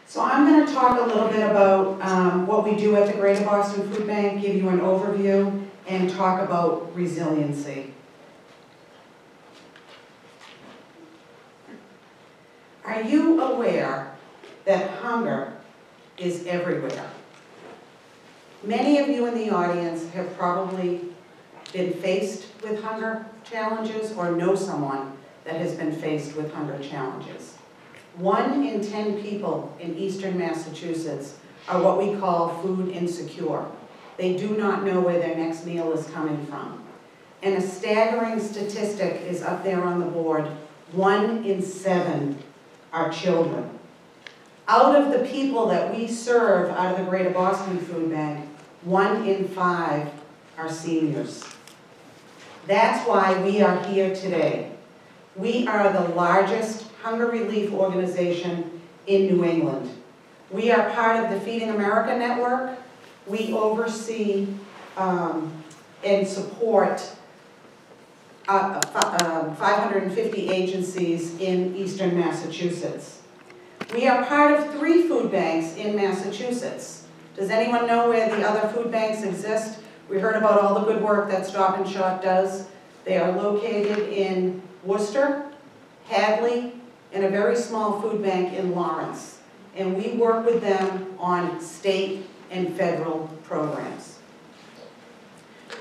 So I'm going to talk a little bit about what we do at the Greater Boston Food Bank, give you an overview, and talk about resiliency. Are you aware that hunger is everywhere? Many of you in the audience have probably been faced with hunger challenges or know someone that has been faced with hunger challenges. 1 in 10 people in eastern Massachusetts are what we call food insecure. They do not know where their next meal is coming from. And a staggering statistic is up there on the board. 1 in 7 are children. Out of the people that we serve out of the Greater Boston Food Bank, 1 in 5 are seniors. That's why we are here today. We are the largest hunger relief organization in New England. We are part of the Feeding America network. We oversee and support 550 agencies in eastern Massachusetts. We are part of 3 food banks in Massachusetts. Does anyone know where the other food banks exist? We heard about all the good work that Stop and Shop does. They are located in Worcester, Hadley, and a very small food bank in Lawrence. And we work with them on state and federal programs.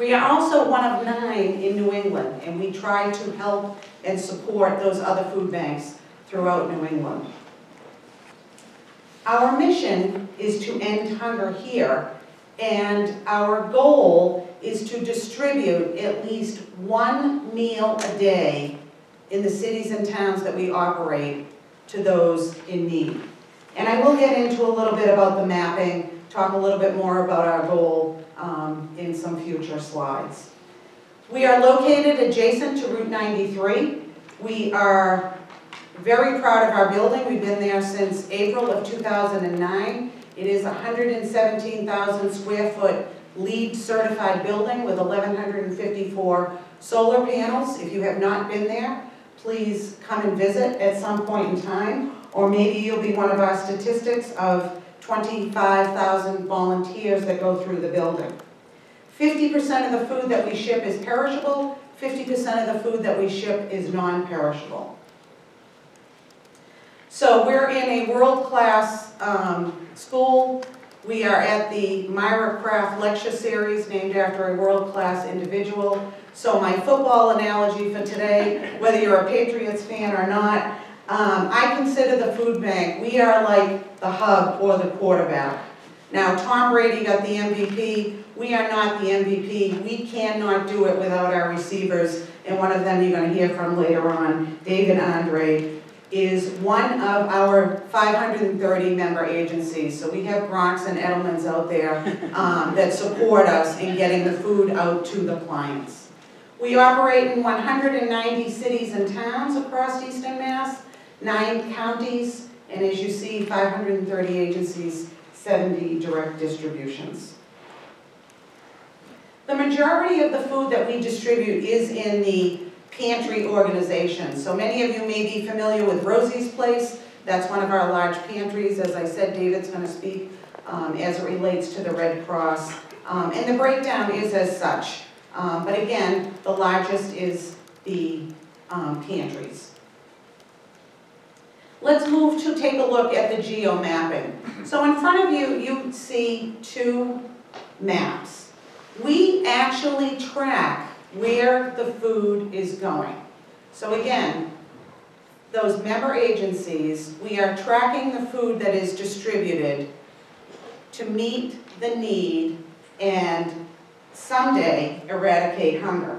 We are also one of 9 in New England, and we try to help and support those other food banks throughout New England. Our mission is to end hunger here, and our goal is to distribute at least 1 meal a day in the cities and towns that we operate to those in need. And I will get into a little bit about the mapping, talk a little bit more about our goal in some future slides. We are located adjacent to Route 93. We are very proud of our building. We've been there since April of 2009. It is a 117,000 square foot LEED certified building with 1,154 solar panels. If you have not been there, please come and visit at some point in time, or maybe you'll be one of our statistics of 25,000 volunteers that go through the building. 50% of the food that we ship is perishable, 50% of the food that we ship is non-perishable. So we're in a world-class school. We are at the Myra Kraft lecture series named after a world-class individual. So my football analogy for today, whether you're a Patriots fan or not, I consider the food bank, we are like the hub or the quarterback. Now, Tom Brady got the MVP. We are not the MVP. We cannot do it without our receivers. And one of them you're going to hear from later on, David Andre, is one of our 530 member agencies. So we have Bronx and Edelman's out there that support us in getting the food out to the clients. We operate in 190 cities and towns across Eastern Mass, 9 counties, and as you see, 530 agencies, 70 direct distributions. The majority of the food that we distribute is in the pantry organization. So many of you may be familiar with Rosie's Place. That's one of our large pantries. As I said, David's going to speak as it relates to the Red Cross. And the breakdown is as such. But again, the largest is the pantries. Let's move to take a look at the geo-mapping. So in front of you, you see 2 maps. We actually track where the food is going. So again, those member agencies, we are tracking the food that is distributed to meet the need and someday eradicate hunger.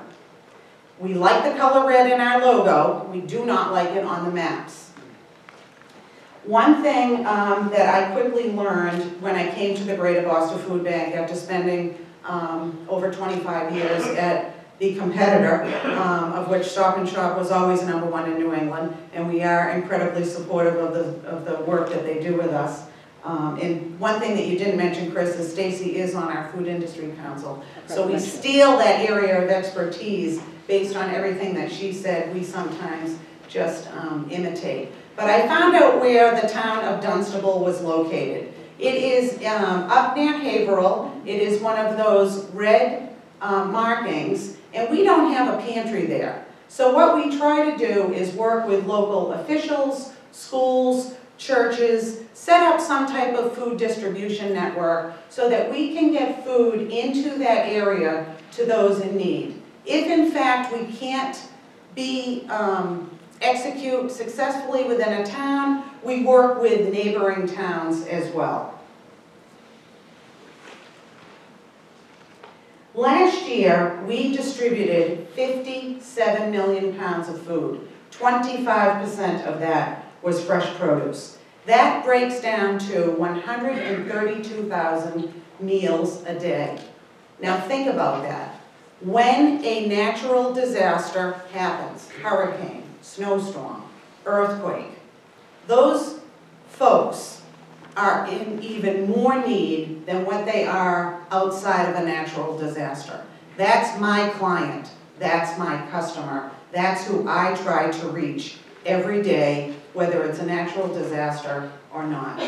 We like the color red in our logo. We do not like it on the maps. One thing that I quickly learned when I came to the Greater Boston Food Bank after spending over 25 years at the competitor, of which Stop and Shop was always #1 in New England, and we are incredibly supportive of the work that they do with us. And one thing that you didn't mention, Chris, is Stacy is on our Food Industry Council. So we steal that area of expertise based on everything that she said. We sometimes just imitate. But I found out where the town of Dunstable was located. It is up near Haverhill. It is one of those red markings, and we don't have a pantry there. So what we try to do is work with local officials, schools, churches, set up some type of food distribution network so that we can get food into that area to those in need. If in fact we can't execute successfully within a town, we work with neighboring towns as well. Last year, we distributed 57 million pounds of food. 25% of that was fresh produce. That breaks down to 132,000 meals a day. Now think about that. When a natural disaster happens, hurricane, snowstorm, earthquake, those folks are in even more need than what they are outside of a natural disaster. That's my client, that's my customer, that's who I try to reach every day, whether it's a natural disaster or not.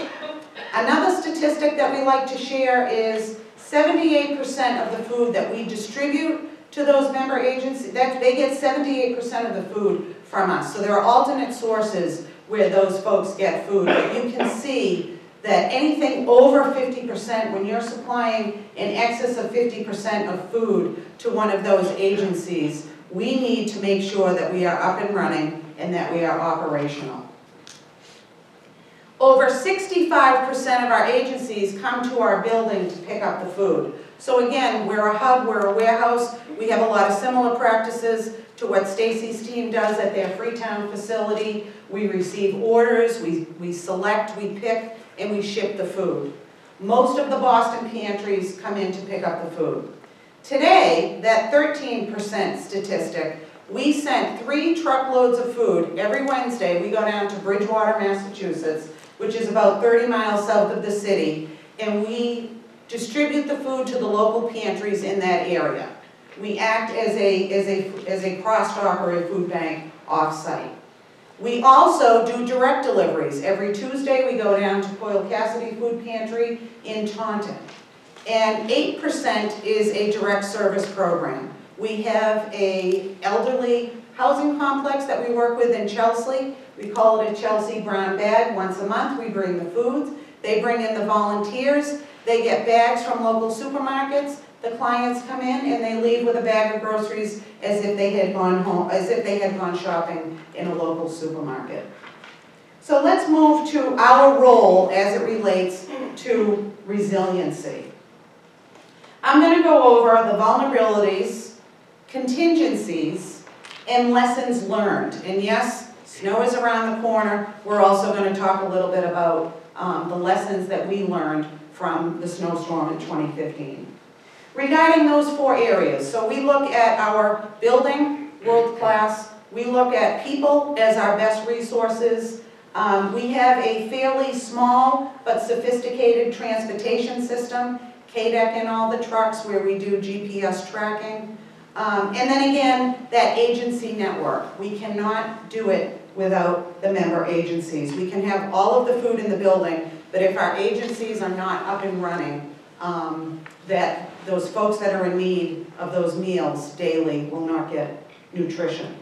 Another statistic that we like to share is 78% of the food that we distribute to those member agencies, they get 78% of the food from us. So there are alternate sources where those folks get food. But you can see that anything over 50%, when you're supplying in excess of 50% of food to one of those agencies, we need to make sure that we are up and running and that we are operational. Over 65% of our agencies come to our building to pick up the food. So again, we're a hub, we're a warehouse. We have a lot of similar practices to what Stacy's team does at their Freetown facility. We receive orders, we select, we pick, and we ship the food. Most of the Boston pantries come in to pick up the food. Today, that 13% statistic, we sent 3 truckloads of food every Wednesday. We go down to Bridgewater, Massachusetts, which is about 30 miles south of the city, and we distribute the food to the local pantries in that area. We act as a cross-dock or a food bank off-site. We also do direct deliveries. Every Tuesday we go down to Coyle Cassidy Food Pantry in Taunton. And 8% is a direct service program. We have an elderly housing complex that we work with in Chelsea. We call it a Chelsea Brown Bag. Once a month we bring the foods. They bring in the volunteers. They get bags from local supermarkets. The clients come in and they leave with a bag of groceries as if they had gone home, as if they had gone shopping in a local supermarket. So let's move to our role as it relates to resiliency. I'm going to go over the vulnerabilities, contingencies, and lessons learned. And yes, snow is around the corner. We're also going to talk a little bit about the lessons that we learned from the snowstorm in 2015. Regarding those 4 areas, so we look at our building, world class. We look at people as our best resources. We have a fairly small but sophisticated transportation system, KDEC in all the trucks where we do GPS tracking. And then again, that agency network. We cannot do it without the member agencies. We can have all of the food in the building, but if our agencies are not up and running, that those folks that are in need of those meals daily will not get nutrition.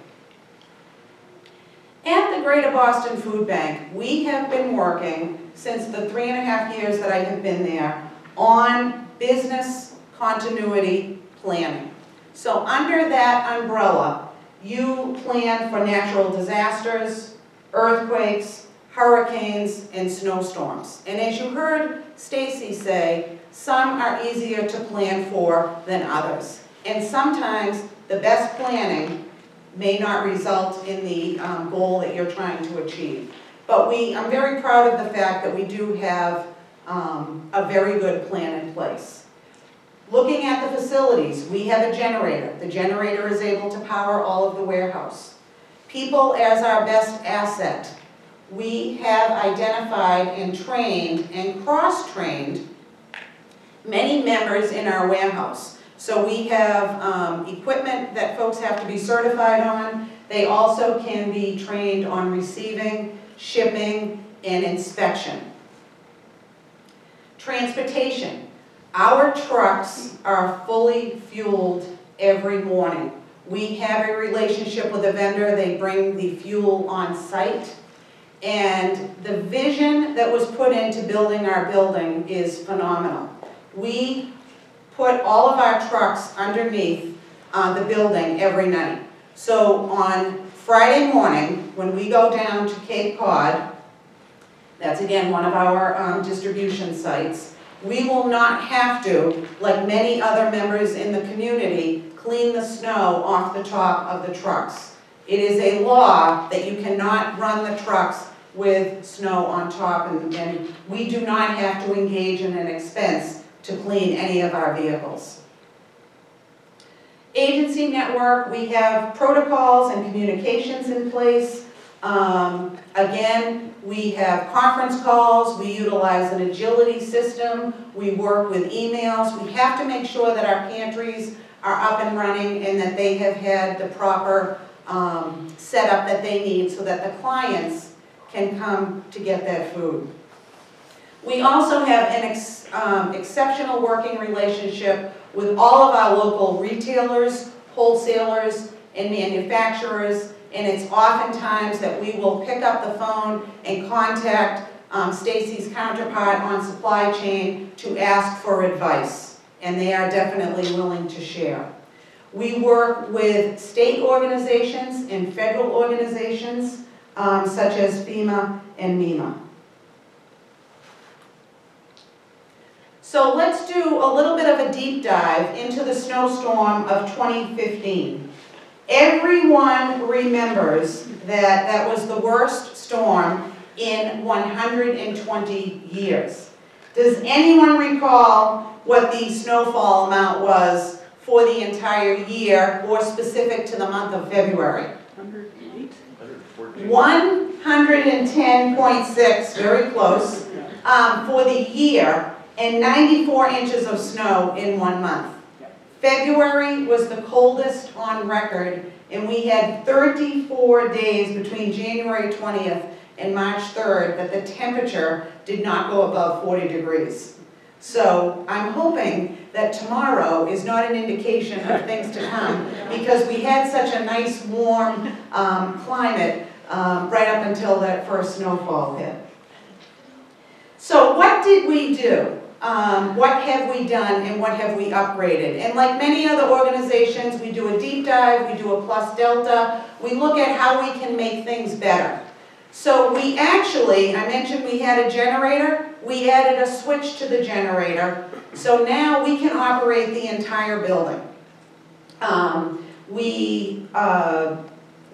At the Greater Boston Food Bank, we have been working since the 3.5 years that I have been there on business continuity planning. So under that umbrella, you plan for natural disasters, earthquakes, hurricanes, and snowstorms. And as you heard Stacy say, some are easier to plan for than others. And sometimes the best planning may not result in the goal that you're trying to achieve. But I'm very proud of the fact that we do have a very good plan in place. Looking at the facilities, we have a generator. The generator is able to power all of the warehouse. People as our best asset. We have identified and trained and cross-trained many members in our warehouse. So we have equipment that folks have to be certified on. They also can be trained on receiving, shipping, and inspection. Transportation. Our trucks are fully fueled every morning. We have a relationship with a vendor. They bring the fuel on site. And the vision that was put into building our building is phenomenal. We put all of our trucks underneath the building every night. So on Friday morning, when we go down to Cape Cod, that's again one of our distribution sites, we will not have to, like many other members in the community, clean the snow off the top of the trucks. It is a law that you cannot run the trucks with snow on top, and we do not have to engage in an expense to clean any of our vehicles. Agency network, we have protocols and communications in place. Again, we have conference calls, we utilize an agility system, we work with emails. We have to make sure that our pantries are up and running and that they have had the proper setup that they need so that the clients can come to get that food. We also have an exceptional working relationship with all of our local retailers, wholesalers, and manufacturers, and it's oftentimes that we will pick up the phone and contact Stacy's counterpart on supply chain to ask for advice, and they are definitely willing to share. We work with state organizations and federal organizations such as FEMA and MEMA. So let's do a little bit of a deep dive into the snowstorm of 2015. Everyone remembers that that was the worst storm in 120 years. Does anyone recall what the snowfall amount was for the entire year, or specific to the month of February? 108? 110.6, very close, for the year, and 94 inches of snow in 1 month. February was the coldest on record, and we had 34 days between January 20th and March 3rd that the temperature did not go above 40 degrees. So I'm hoping that tomorrow is not an indication of things to come, because we had such a nice warm climate right up until that first snowfall hit. So what did we do? What have we done and what have we upgraded? And like many other organizations, we do a deep dive, we do a plus delta, we look at how we can make things better. So we actually, I mentioned we had a generator, we added a switch to the generator, so now we can operate the entire building. We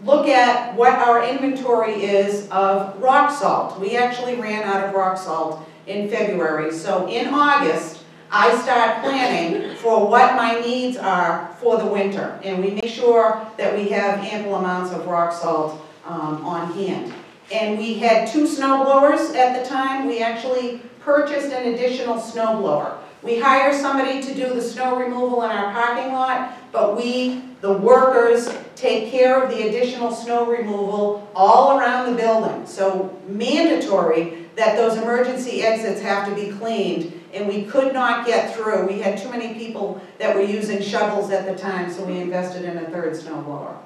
look at what our inventory is of rock salt. We actually ran out of rock salt in February, so in August I start planning for what my needs are for the winter, and we make sure that we have ample amounts of rock salt on hand. And we had 2 snow blowers at the time. We actually purchased an additional snow blower. We hire somebody to do the snow removal in our parking lot, but we, the workers, take care of the additional snow removal all around the building. So mandatory that those emergency exits have to be cleaned, and we could not get through. We had too many people that were using shovels at the time, so we invested in a 3rd snow blower.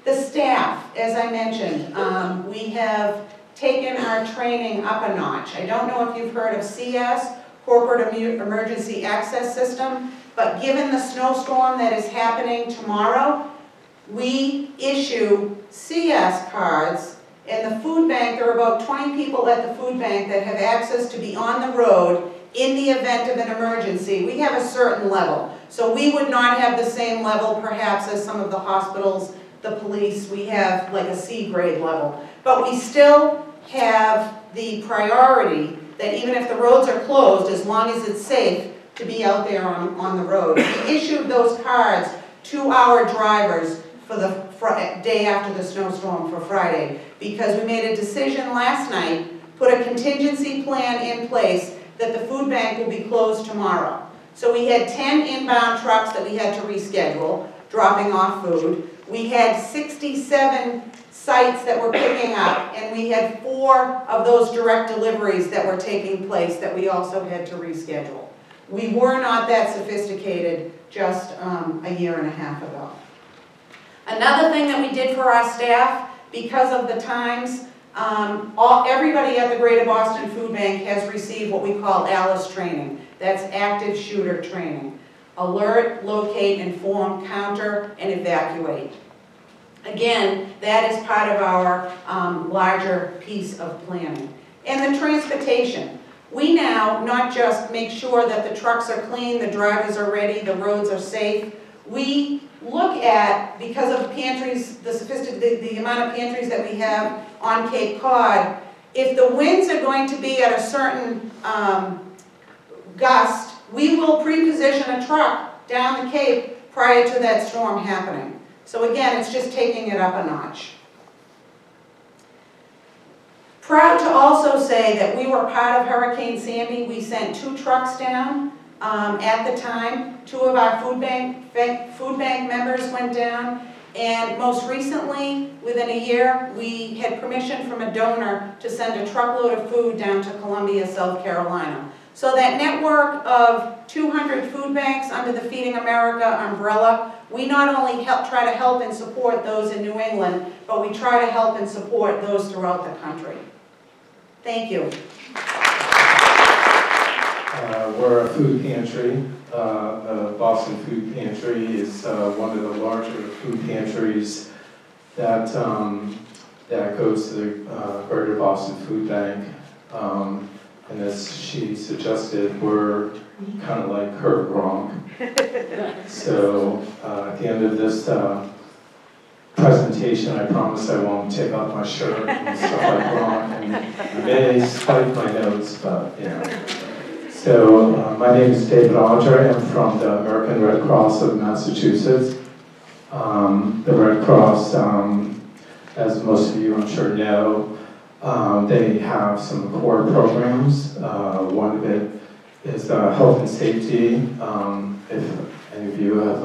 The staff, as I mentioned, we have taken our training up a notch. I don't know if you've heard of CS, Corporate Emergency Access System, but given the snowstorm that is happening tomorrow, we issue CS cards. In the food bank, there are about 20 people at the food bank that have access to be on the road in the event of an emergency. We have a certain level, so we would not have the same level perhaps as some of the hospitals, the police. We have like a C grade level, but we still have the priority that even if the roads are closed, as long as it's safe to be out there on the road. We issued those cards to our drivers for the day after the snowstorm for Friday, because we made a decision last night, put a contingency plan in place that the food bank will be closed tomorrow. So we had 10 inbound trucks that we had to reschedule, dropping off food. we had 67 sites that were picking up, and we had 4 of those direct deliveries that were taking place that we also had to reschedule. We were not that sophisticated just a year and a half ago. Another thing that we did for our staff, because of the times, everybody at the Greater Boston Food Bank has received what we call ALICE training. That's active shooter training. Alert, locate, inform, counter, and evacuate. Again, that is part of our larger piece of planning. And the transportation. We now not just make sure that the trucks are clean, the drivers are ready, the roads are safe. We look at, because of pantries, the amount of pantries that we have on Cape Cod, if the winds are going to be at a certain gust, we will pre-position a truck down the Cape prior to that storm happening. So again, it's just taking it up a notch. Proud to also say that we were part of Hurricane Sandy. We sent 2 trucks down at the time. 2 of our food bank members went down. And most recently, within a year, we had permission from a donor to send a truckload of food down to Columbia, South Carolina. So that network of 200 food banks under the Feeding America umbrella, we not only try to help and support those in New England, but we try to help and support those throughout the country. Thank you. We're a food pantry. Boston Food Pantry is one of the larger food pantries that goes to the Greater Boston Food Bank. And as she suggested, we're kind of like Kurt Gronk. So at the end of this presentation, I promise I won't take off my shirt and stuff like Gronk. And I may spike my notes, but you know. So my name is David Audrey. I'm from the American Red Cross of Massachusetts. The Red Cross, as most of you I'm sure know, they have some core programs. One of it is health and safety. If any of you have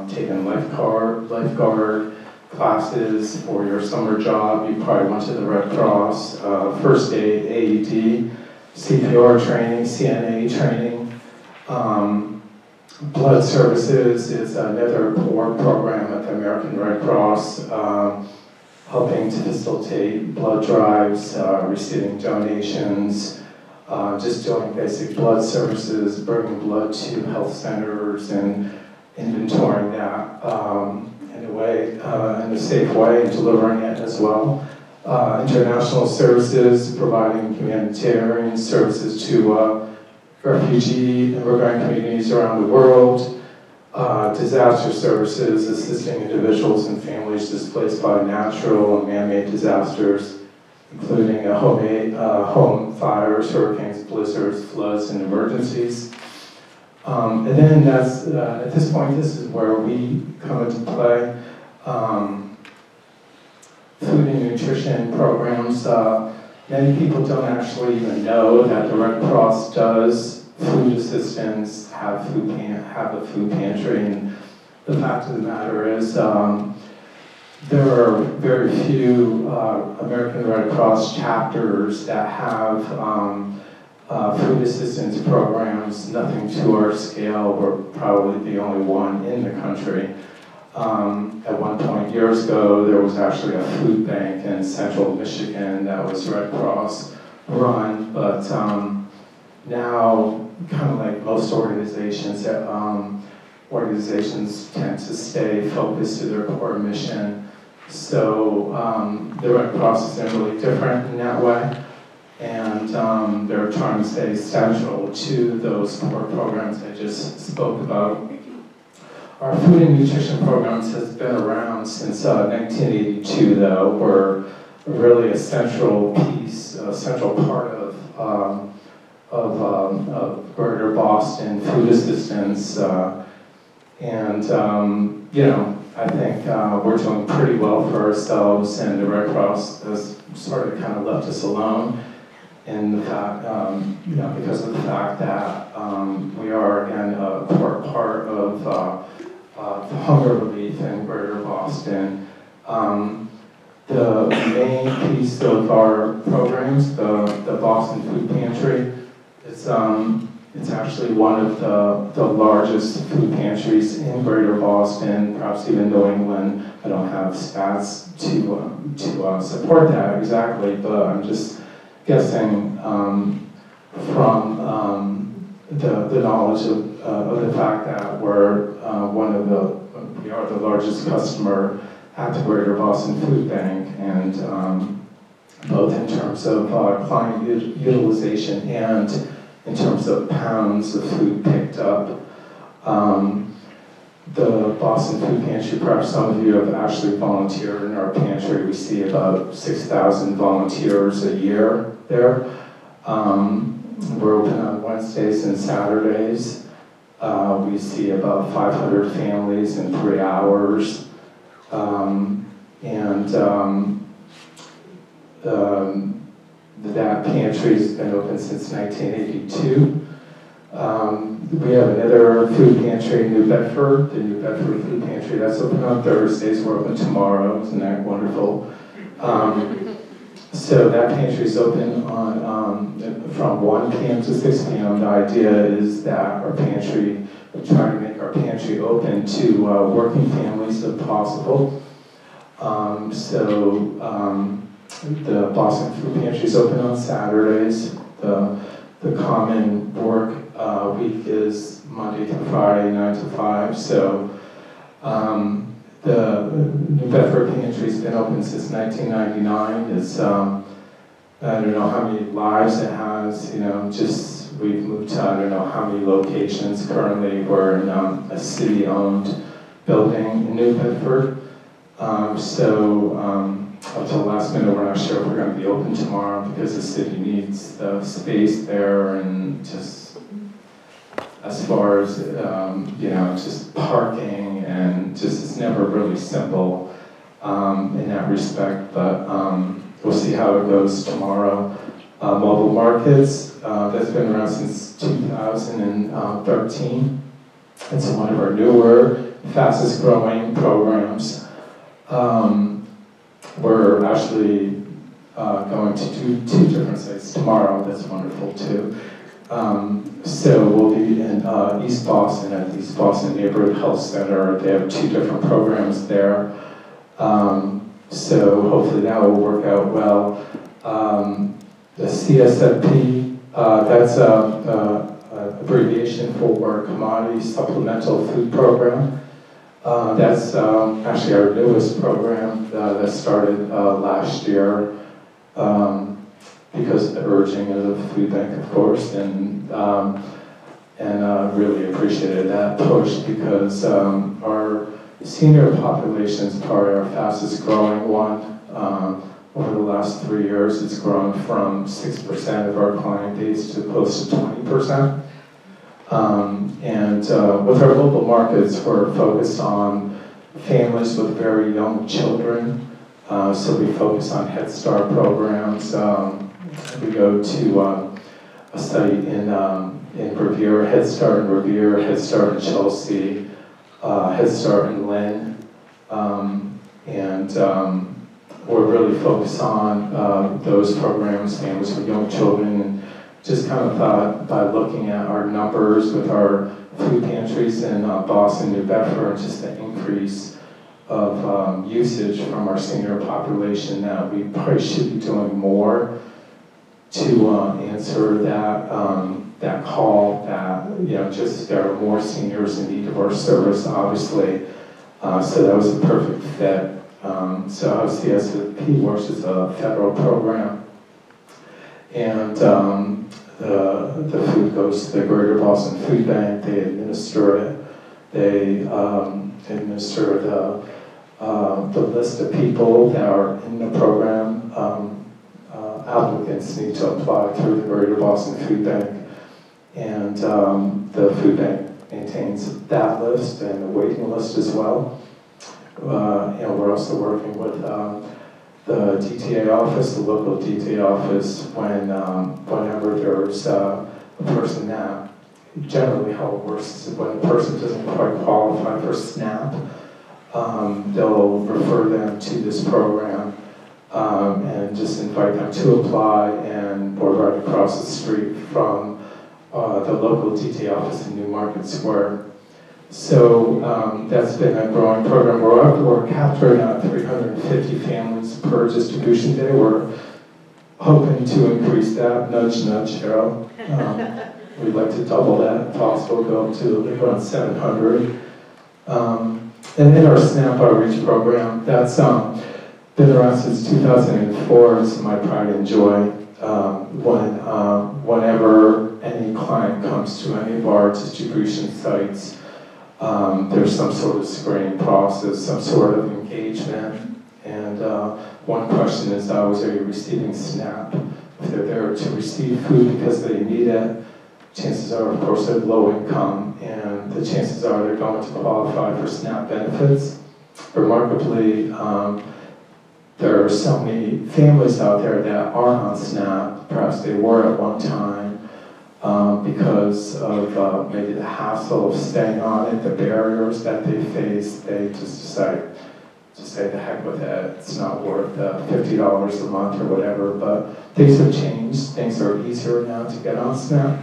taken lifeguard classes for your summer job, you probably went to the Red Cross. First aid, AED, CPR training, CNA training. Blood services is another core program at the American Red Cross, helping to facilitate blood drives, receiving donations, just doing basic blood services, bringing blood to health centers and inventorying that in a safe way and delivering it as well. International services, providing humanitarian services to refugee immigrant communities around the world. Disaster services, assisting individuals and families displaced by natural and man-made disasters, including home fires, hurricanes, blizzards, floods, and emergencies. And then at this point, this is where we come into play. Food and nutrition programs. Many people don't actually even know that the Red Cross does food assistance, have a food pantry, and the fact of the matter is there are very few American Red Cross chapters that have food assistance programs, nothing to our scale. We're probably the only one in the country. At one point years ago, there was actually a food bank in central Michigan that was Red Cross run, but now, kind of like most organizations, organizations tend to stay focused to their core mission. So the Red Cross isn't really different in that way, and they're trying to stay central to those core programs I just spoke about. Our food and nutrition programs has been around since 1982, though. We're really a central piece, a central part of Greater Boston food assistance, and you know, I think we're doing pretty well for ourselves, and the Red Cross has sort of kind of left us alone in the fact, you know, because of the fact that we are again a core part of hunger relief in Greater Boston. The main piece of our programs, the Boston Food Pantry, it's actually one of the largest food pantries in Greater Boston, perhaps even New England. I don't have stats to support that exactly, but I'm just guessing from the knowledge of the fact that we are the largest customer at the Greater Boston Food Bank, and both in terms of client utilization and in terms of pounds of food picked up. The Boston Food Pantry, perhaps some of you have actually volunteered in our pantry. We see about 6,000 volunteers a year there. We're open on Wednesdays and Saturdays. We see about 500 families in 3 hours. That pantry's been open since 1982. We have another food pantry in New Bedford, the New Bedford Food Pantry. That's open on Thursdays. We're open tomorrow. Isn't that wonderful? So that pantry is open on from 1 p.m. to 6 p.m. The idea is that our pantry, we try to make our pantry open to working families if possible. The Boston Food Pantry is open on Saturdays. The common work week is Monday through Friday, 9 to 5. So the New Bedford Pantry's been open since 1999. It's I don't know how many lives it has. We've moved to I don't know how many locations. Currently, we're in a city-owned building in New Bedford. Up to the last minute, we're not sure if we're going to be open tomorrow because the city needs the space there, and just as far as just parking and just it's never really simple in that respect. But we'll see how it goes tomorrow. Mobile markets, that's been around since 2013. It's one of our newer, fastest growing programs. We're actually going to do 2 different sites tomorrow. That's wonderful too. So we'll be in East Boston at the East Boston Neighborhood Health Center. They have 2 different programs there. So hopefully that will work out well. The CSFP, that's an abbreviation for Commodity Supplemental Food Program. That's actually our newest program that started last year because of the urging of the food bank, of course, and really appreciated that push because our senior population is probably our fastest growing one. Over the last 3 years, it's grown from 6% of our client base to close to 20%. With our local markets, we're focused on families with very young children. So we focus on Head Start programs. We go to a site in Revere, Head Start in Revere, Head Start in Chelsea, Head Start in Lynn. We're really focused on those programs, families with young children, and just kind of thought by looking at our numbers with our food pantries in Boston, New Bedford, just the increase of usage from our senior population, that we probably should be doing more to answer that call that, just there are more seniors in need of our service, obviously. So that was a perfect fit. So how CSFP works is a federal program, and the food goes to the Greater Boston Food Bank. They administer it. They administer the list of people that are in the program. Applicants need to apply through the Greater Boston Food Bank, and the food bank maintains that list and a waiting list as well. And we're also working with the DTA office, the local DTA office, whenever there's a person that generally how it works is when a person doesn't quite qualify for SNAP, they'll refer them to this program and just invite them to apply, and we're right across the street from the local DT office in New Market Square. So that's been a growing program. We're capturing 350 families per distribution day. We're hoping to increase that, nudge, nudge, Cheryl. We'd like to double that if possible, go up to around 700. And then our SNAP Outreach program, that's been around since 2004. It's my pride and joy. Whenever any client comes to any of our distribution sites, there's some sort of screening process, some sort of engagement. And one question is always, are you receiving SNAP? If they're there to receive food because they need it, chances are, of course, they're low income, and the chances are they're going to qualify for SNAP benefits. Remarkably, there are so many families out there that aren't on SNAP, perhaps they were at one time, because of maybe the hassle of staying on it, the barriers that they face. They just decide to say the heck with it, it's not worth $50 a month or whatever, but things have changed. Things are easier now to get on SNAP.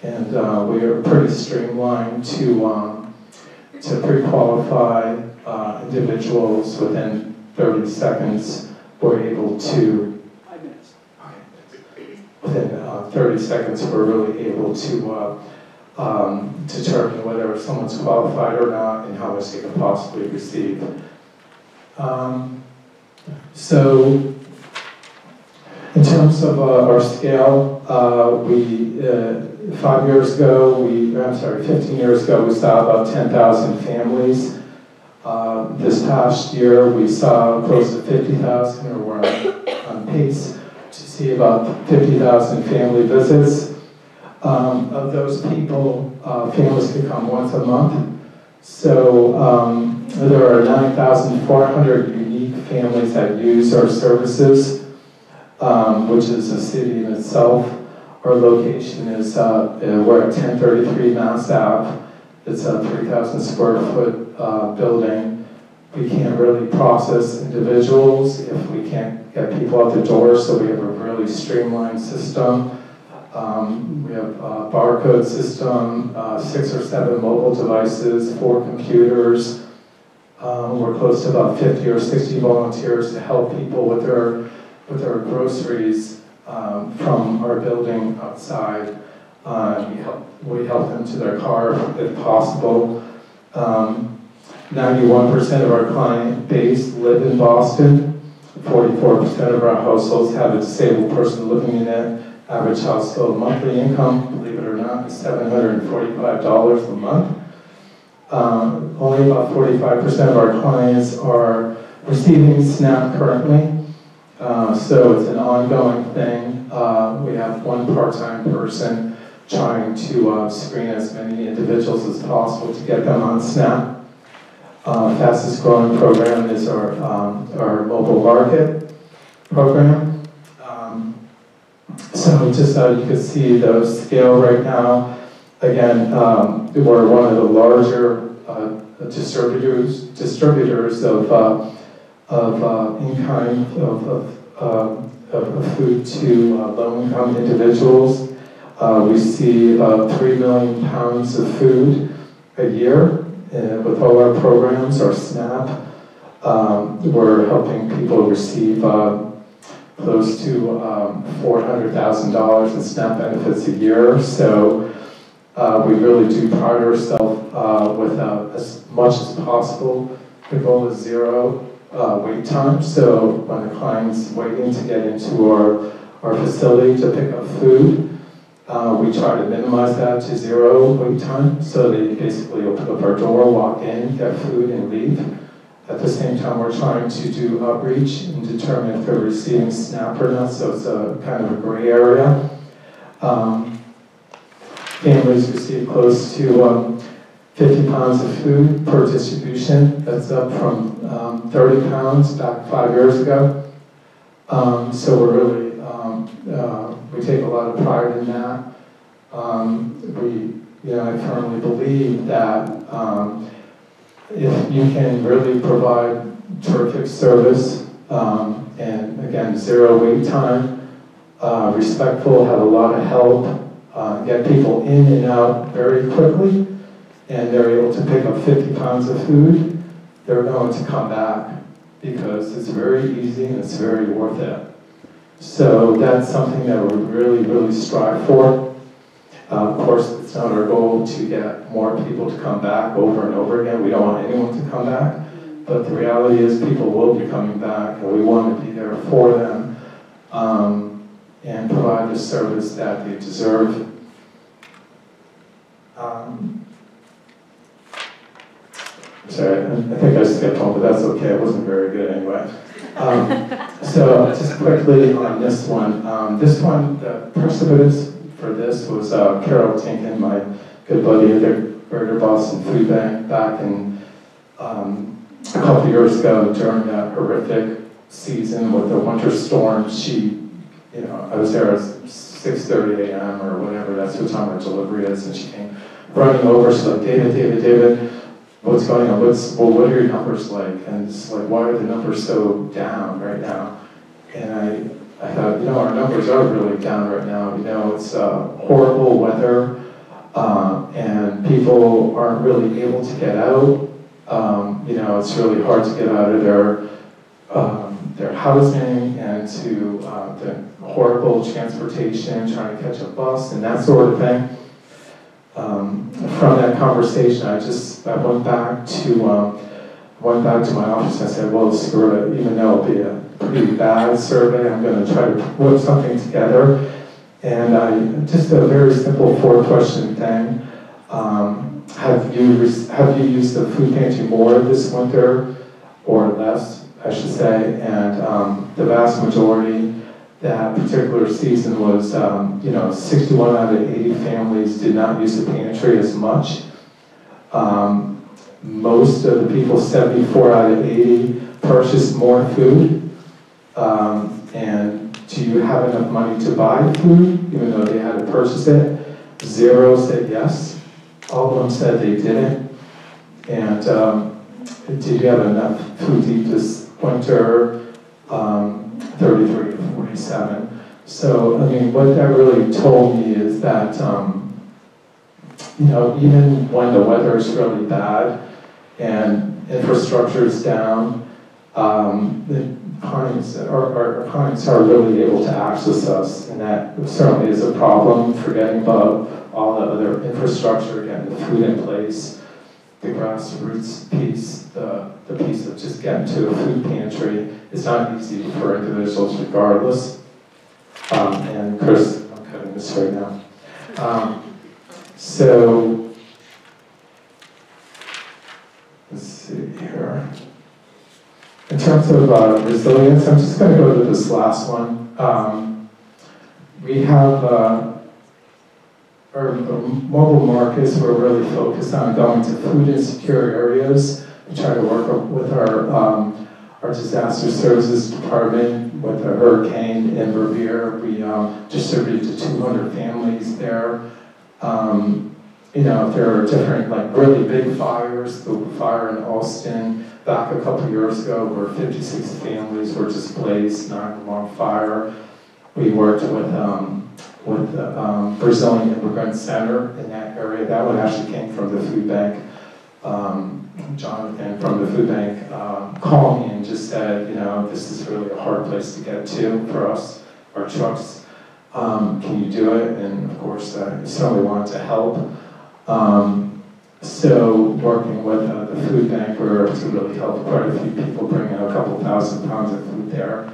And we are pretty streamlined to pre-qualify individuals within 30 seconds. We're able to, 5 minutes. Okay. Within 30 seconds, we're really able to determine whether someone's qualified or not and how much they can possibly receive. So, in terms of our scale, 15 years ago, we saw about 10,000 families. This past year, we saw close to 50,000, or we're on pace to see about 50,000 family visits. Of those people, families can come once a month. So there are 9,400 unique families that use our services, which is a city in itself. Our location is, we're at 1033 Mass Ave. It's a 3,000 square foot building. We can't really process individuals if we can't get people out the door, so we have a really streamlined system. We have a barcode system, 6 or 7 mobile devices, 4 computers. We're close to about 50 or 60 volunteers to help people with their groceries from our building outside. We help them to their car if possible. 91% of our client base live in Boston. 44% of our households have a disabled person living in it. Average household monthly income, believe it or not, is $745 a month. Only about 45% of our clients are receiving SNAP currently. So it's an ongoing thing. We have one part-time person trying to screen as many individuals as possible to get them on SNAP. Fastest growing program is our mobile market program. So just so you can see the scale right now. Again, we're one of the larger distributors of in-kind of food to low-income individuals. We see about 3 million pounds of food a year with all our programs, our SNAP. We're helping people receive close to $400,000 in SNAP benefits a year. So we really do pride ourselves with as much as possible. The goal is 0 wait time. So when the client's waiting to get into our facility to pick up food, we try to minimize that to 0 wait time. So they basically open up our door, walk in, get food, and leave. At the same time, we're trying to do outreach and determine if they're receiving SNAP or not, so it's a kind of a gray area. Families receive close to 50 pounds of food per distribution. That's up from 30 pounds back 5 years ago. So we're really, we take a lot of pride in that. We I firmly believe that if you can really provide terrific service, and again, zero wait time, respectful, have a lot of help, get people in and out very quickly, and they're able to pick up 50 pounds of food, they're going to come back because it's very easy and it's very worth it. So that's something that we really, really strive for. Of course, it's not our goal to get more people to come back over and over again. We don't want anyone to come back. But the reality is people will be coming back, and we want to be there for them and provide the service that they deserve. Sorry, I think I skipped one, but that's okay. It wasn't very good anyway. So just quickly on this one. The precedence for this was Carol Tinkin, my good buddy at the Greater Boston Food Bank, back in a couple of years ago during that horrific season with the winter storm. I was there at 6:30 a.m. or whatever, that's what time our delivery is, and she came running over. She's like, David, what's going on? What are your numbers like? And it's like, why are the numbers so down right now? And I thought, our numbers are really down right now. It's horrible weather, and people aren't really able to get out. It's really hard to get out of their housing and to the horrible transportation, trying to catch a bus and that sort of thing. From that conversation, I went back to my office and I said, well, screw it, even though it'll be a pretty bad survey, I'm going to try to put something together. And just a very simple 4-question thing. Have you used the food pantry more this winter, or less, I should say? And the vast majority that particular season was, 61 out of 80 families did not use the pantry as much. Most of the people, 74 out of 80, purchased more food. And do you have enough money to buy food, even though they had to purchase it? 0 said yes. All of them said they didn't. And did you have enough food to eat this winter? 33 to 47. So, what that really told me is that, even when the weather is really bad and infrastructure is down, the clients are really able to access us, and that certainly is a problem, forgetting about all the other infrastructure, getting the food in place, the grassroots piece, the piece of just getting to a food pantry is not easy for individuals regardless. And Chris, I'm cutting this right now. So, let's see here. In terms of resilience, I'm just going to go to this last one. We have our mobile markets. We're really focused on going to food insecure areas. We try to work with our disaster services department with a hurricane in Revere. We distributed to 200 families there. If there are different, really big fires, the fire in Austin back a couple years ago where 56 families were displaced, 9-alarm fire. We worked with the Brazilian Immigrant Center in that area. That one actually came from the food bank. Jonathan from the food bank called me and just said, this is really a hard place to get to for us, our trucks. Can you do it? And of course, I certainly wanted to help. So working with the food bank, we were able to really help quite a few people, bring in a couple thousand pounds of food there.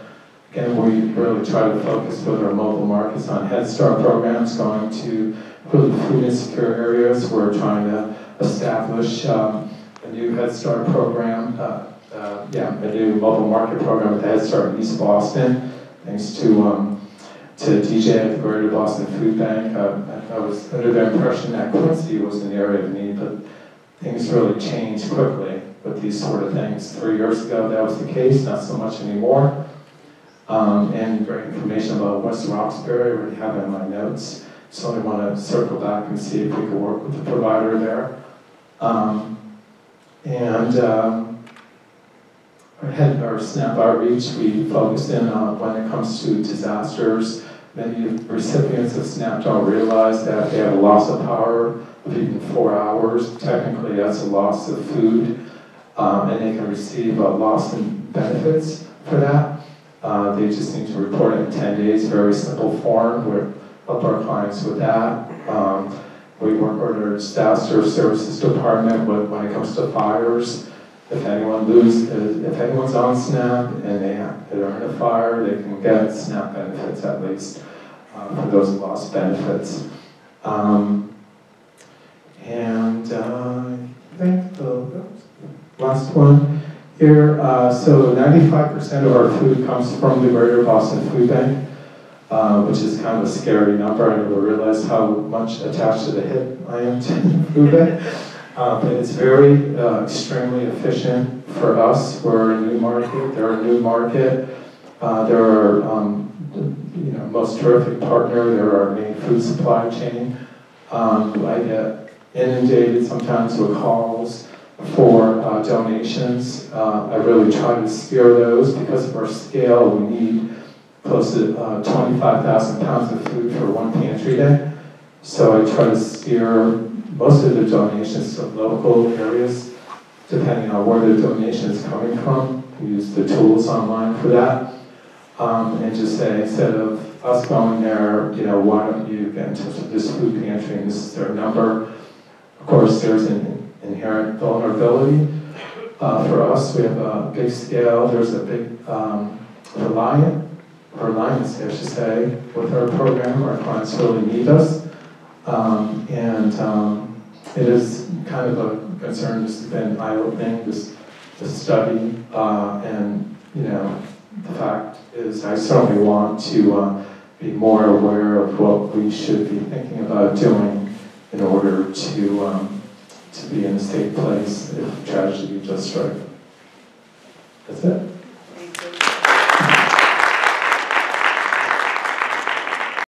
Again, we really try to focus with our mobile markets on Head Start programs, going to really food insecure areas. We're trying to establish a new Head Start program, a new mobile market program with the Head Start in East Boston, thanks to DJ at the Greater Boston Food Bank. I was under the impression that Quincy was an area of need, but things really changed quickly with these sort of things. 3 years ago that was the case, not so much anymore. And great information about West Roxbury, I already have in my notes. So I want to circle back and see if we can work with the provider there. Our SNAP outreach, we focused in on when it comes to disasters. Many recipients of SNAP don't realize that they have a loss of power of even 4 hours. Technically, that's a loss of food, and they can receive a loss in benefits for that. They just need to report it in 10 days, very simple form. We help our clients with that. We work with our disaster services department when it comes to fires. If anyone's on SNAP and they're in a fire, they can get SNAP benefits at least for those lost benefits. I think the last one here, so 95% of our food comes from the Greater Boston Food Bank, which is kind of a scary number. I never realized how much attached to the hip I am to the food bank. But it's very extremely efficient for us. We're a new market. They're a new market. They're our most terrific partner. They're our main food supply chain. I get inundated sometimes with calls for donations. I really try to steer those because of our scale. We need close to 25,000 pounds of food for one pantry day. So I try to steer most of the donations to local areas, depending on where the donation is coming from. We use the tools online for that. And just say, instead of us going there, why don't you get in touch with this food pantry and this is their number. Of course, there's an inherent vulnerability. For us, we have a big scale. There's a big reliance, I should say, with our program. Our clients really need us. It is kind of a concern. This has been eye-opening, this study, and the fact is I certainly want to be more aware of what we should be thinking about doing in order to be in a safe place if tragedy just struck. That's it.